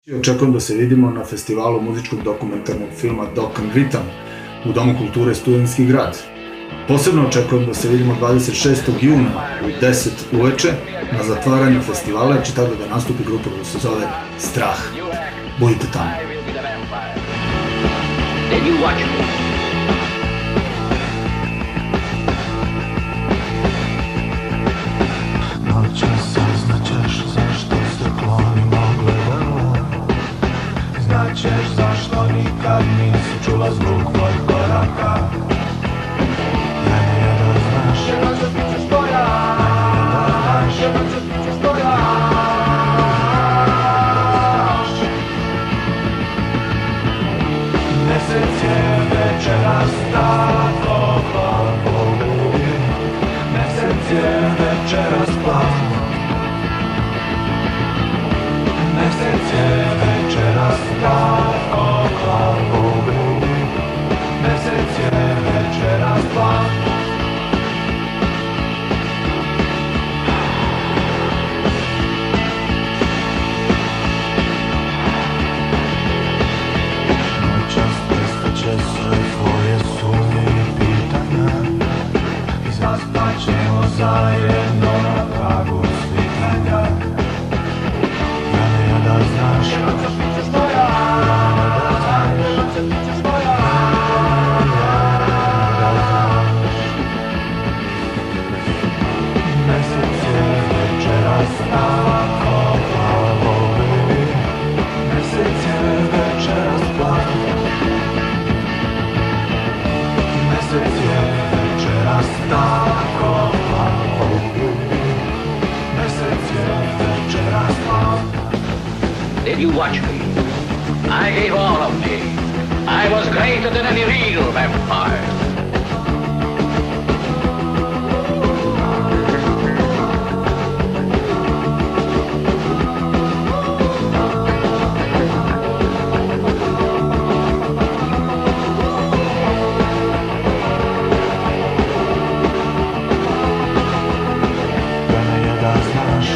Očekujem da se vidimo na festivalu muzičkog dokumentarnog filma Dok and Ritam u Domu kulture Studentski grad. Posebno očekujem da se vidimo 26. juna u 10 uveče na zatvaranju festivala, jer će tada da nastupi grupa koja se zove Strah. Budite tamo. Noćas saznaćeš zašto se klonimo gledalo. Znaćeš zašto nikad nisi čula zvuk mojih koraka. Meni je da znaš, jednom ćeš bit ćeš tvoja. Jednom ćeš bit ćeš tvoja. Mesec je večeras tako hlabovi. Mesec je večeras plav. Mesec je večeras tako hlabovi. Mesec je večeras plav. Noćas prestaće sve tvoje sumnje i pitanja i zaspaćemo zajedno na pragu svitanja. Mene je da znaš, jednom ćeš bit ćeš tvoja. Jednom ćeš bit ćeš tvoja. Mesec je večeras tako plavovi. Mesec je večeras plav. Mesec je večeras tako plavovi. Mesec je večeras plav. Did you watch me? I gave all of me. I was greater than any real vampire. Mene je da znaš,